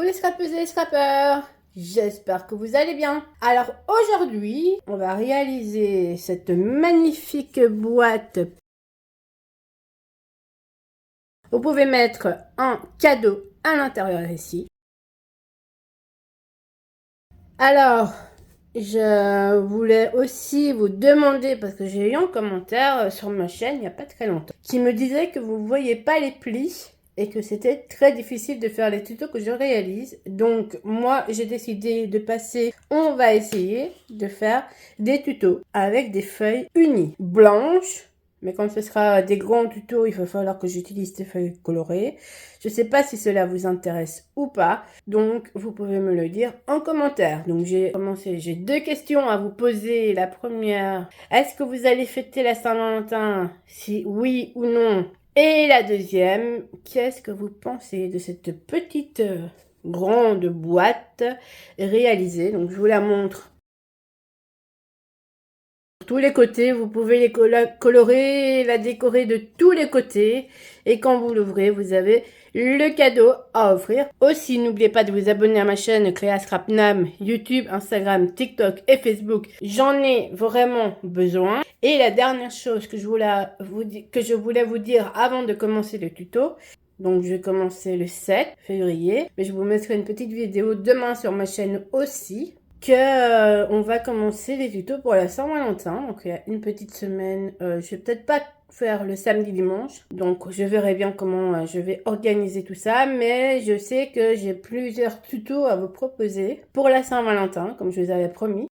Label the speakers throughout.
Speaker 1: Coucou les scrapeuses et les scrapeurs, j'espère que vous allez bien. Alors aujourd'hui, on va réaliser cette magnifique boîte. Vous pouvez mettre un cadeau à l'intérieur ici. Alors, je voulais aussi vous demander, parce que j'ai eu un commentaire sur ma chaîne il n'y a pas très longtemps, qui me disait que vous ne voyez pas les plis et que c'était très difficile de faire les tutos que je réalise. Donc moi j'ai décidé de passer, on va essayer de faire des tutos avec des feuilles unies, blanches. Mais quand ce sera des grands tutos, il va falloir que j'utilise des feuilles colorées. Je ne sais pas si cela vous intéresse ou pas. Donc, vous pouvez me le dire en commentaire. Donc, j'ai deux questions à vous poser. La première, est-ce que vous allez fêter la Saint-Valentin? Si oui ou non. Et la deuxième, qu'est-ce que vous pensez de cette petite grande boîte réalisée? Donc, je vous la montre. Tous les côtés, vous pouvez les colorer, la décorer de tous les côtés. Et quand vous l'ouvrez, vous avez le cadeau à offrir. Aussi, n'oubliez pas de vous abonner à ma chaîne Cléa Scrapnam, YouTube, Instagram, TikTok et Facebook. J'en ai vraiment besoin. Et la dernière chose que je voulais vous dire avant de commencer le tuto, donc je vais commencer le 7 février, mais je vous mettrai une petite vidéo demain sur ma chaîne aussi. On va commencer les tutos pour la Saint-Valentin. Donc il y a une petite semaine. Je vais peut-être pas faire le samedi dimanche. Donc je verrai bien comment je vais organiser tout ça. Mais je sais que j'ai plusieurs tutos à vous proposer pour la Saint-Valentin, comme je vous avais promis.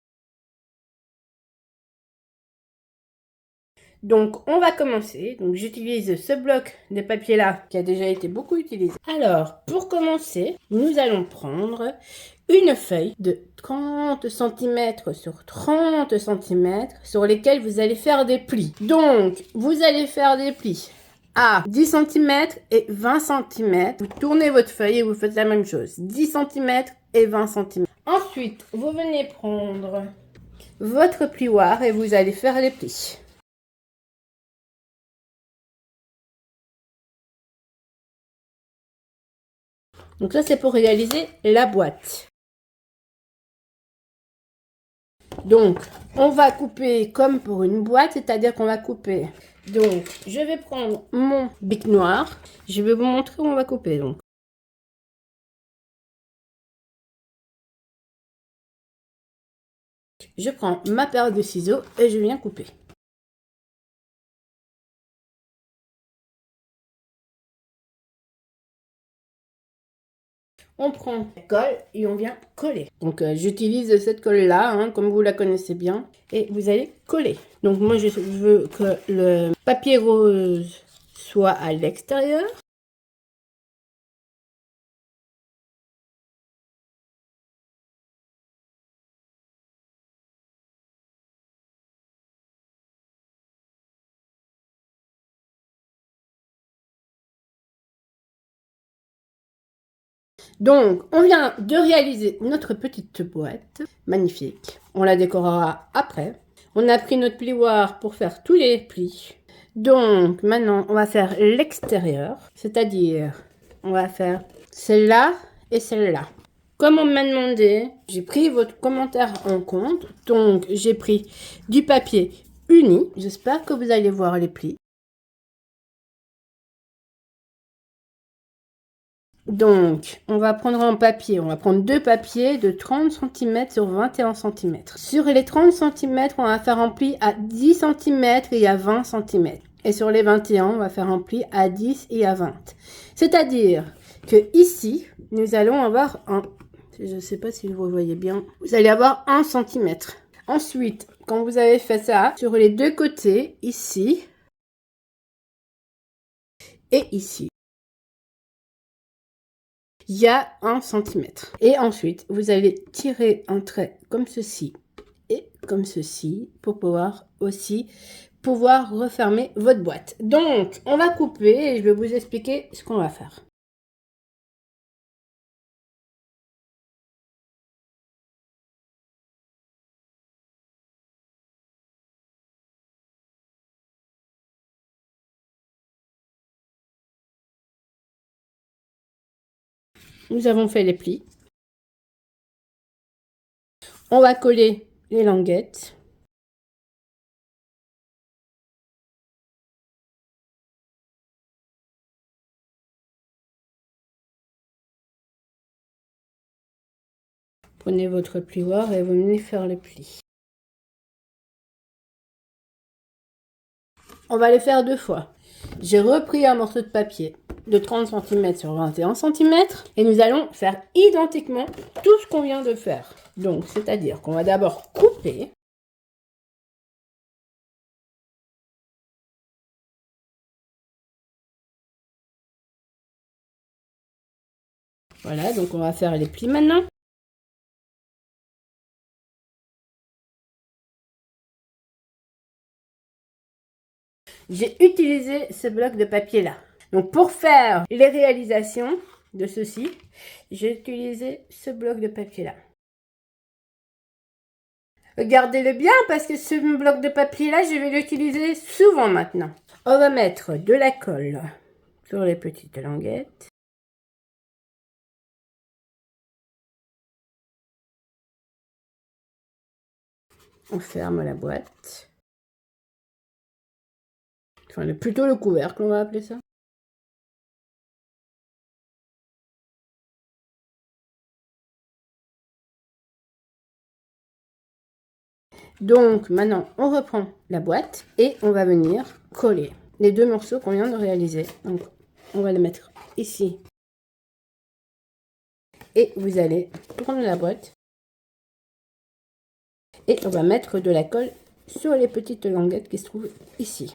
Speaker 1: Donc on va commencer. Donc j'utilise ce bloc de papier là qui a déjà été beaucoup utilisé. Alors pour commencer, nous allons prendre une feuille de 30 cm sur 30 cm sur lesquels vous allez faire des plis. Donc vous allez faire des plis à 10 cm et 20 cm. Vous tournez votre feuille et vous faites la même chose. 10 cm et 20 cm. Ensuite, vous venez prendre votre plioir et vous allez faire les plis. Donc ça, c'est pour réaliser la boîte. Donc, on va couper comme pour une boîte, c'est-à-dire qu'on va couper. Donc, je vais prendre mon bic noir. Je vais vous montrer où on va couper. Donc, je prends ma paire de ciseaux et je viens couper. On prend la colle et on vient coller. Donc j'utilise cette colle là, hein, comme vous la connaissez bien, et vous allez coller. Donc moi je veux que le papier rose soit à l'extérieur. Donc, on vient de réaliser notre petite boîte. Magnifique. On la décorera après. On a pris notre plioir pour faire tous les plis. Donc, maintenant, on va faire l'extérieur. C'est-à-dire, on va faire celle-là et celle-là. Comme on m'a demandé, j'ai pris votre commentaire en compte. Donc, j'ai pris du papier uni. J'espère que vous allez voir les plis. Donc, on va prendre un papier, on va prendre deux papiers de 30 cm sur 21 cm. Sur les 30 cm, on va faire un pli à 10 cm et à 20 cm. Et sur les 21, on va faire un pli à 10 et à 20. C'est-à-dire que ici, nous allons avoir un... Je ne sais pas si vous voyez bien. Vous allez avoir 1 cm. Ensuite, quand vous avez fait ça, sur les deux côtés, ici et ici, il y a 1 cm. Et ensuite, vous allez tirer un trait comme ceci et comme ceci pour pouvoir refermer votre boîte. Donc, on va couper et je vais vous expliquer ce qu'on va faire. nous avons fait les plis. On va coller les languettes. Prenez votre plioir et vous venez faire le pli. On va le faire 2 fois. J'ai repris un morceau de papier de 30 cm sur 21 cm et nous allons faire identiquement tout ce qu'on vient de faire. Donc, c'est-à-dire qu'on va d'abord couper. Voilà, donc on va faire les plis maintenant. J'ai utilisé ce bloc de papier là. Donc pour faire les réalisations de ceci, j'ai utilisé ce bloc de papier là. Regardez-le bien parce que ce bloc de papier là, je vais l'utiliser souvent maintenant. On va mettre de la colle sur les petites languettes. On ferme la boîte. Enfin, plutôt le couvercle, on va appeler ça. Donc maintenant, on reprend la boîte et on va venir coller les 2 morceaux qu'on vient de réaliser. Donc, on va les mettre ici. Et vous allez prendre la boîte. Et on va mettre de la colle sur les petites languettes qui se trouvent ici.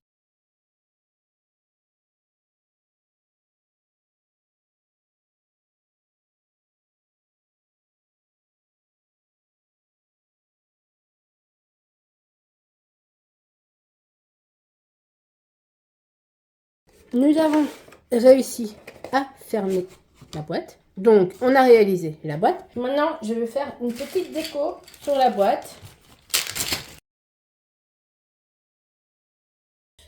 Speaker 1: Nous avons réussi à fermer la boîte. Donc, on a réalisé la boîte. Maintenant, je vais faire une petite déco sur la boîte.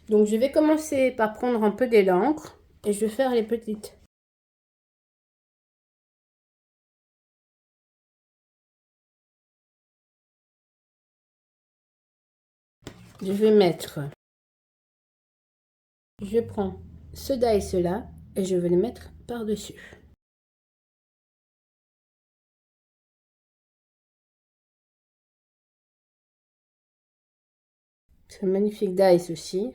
Speaker 1: Donc, je vais commencer par prendre un peu de l'encre et je vais faire les petites. Je vais mettre, je prends ceux-là et ceux-là et je vais les mettre par-dessus. Ce magnifique dice aussi.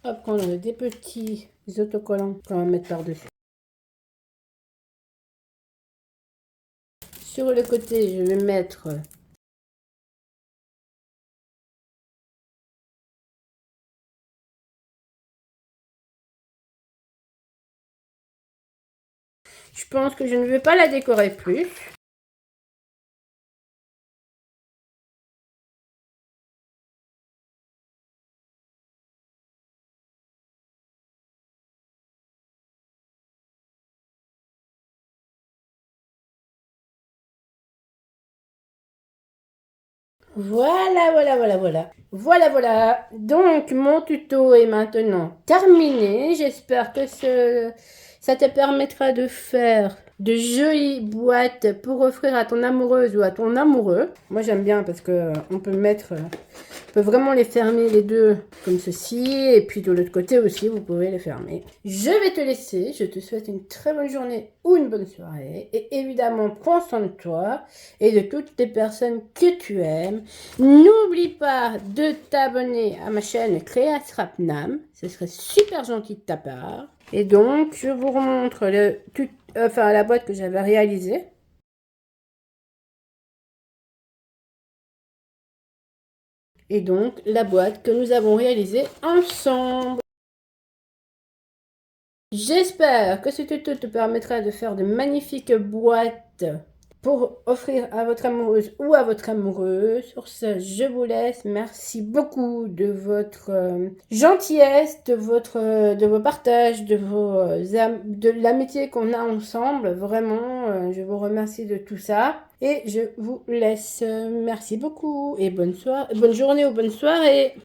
Speaker 1: On va prendre des petits autocollants qu'on va mettre par-dessus. Sur le côté, je vais mettre je pense que je ne vais pas la décorer plus. Voilà. Donc, mon tuto est maintenant terminé. J'espère que ça te permettra de faire de jolies boîtes pour offrir à ton amoureuse ou à ton amoureux. Moi, j'aime bien parce que on peut mettre... On peut vraiment les fermer les deux comme ceci. Et puis de l'autre côté aussi, vous pouvez les fermer. Je vais te laisser. Je te souhaite une très bonne journée ou une bonne soirée. Et évidemment, prends soin de toi et de toutes les personnes que tu aimes. N'oublie pas de t'abonner à ma chaîne Créas Rapnam. Ce serait super gentil de ta part. Et donc, je vous remontre la boîte que j'avais réalisée. Et donc, la boîte que nous avons réalisée ensemble. J'espère que ce tuto te permettra de faire de magnifiques boîtes pour offrir à votre amoureuse ou à votre amoureux. Sur ce, je vous laisse. Merci beaucoup de votre gentillesse, de vos partages, de l'amitié qu'on a ensemble. Vraiment, je vous remercie de tout ça. Et je vous laisse. Merci beaucoup et bonne journée ou bonne soirée.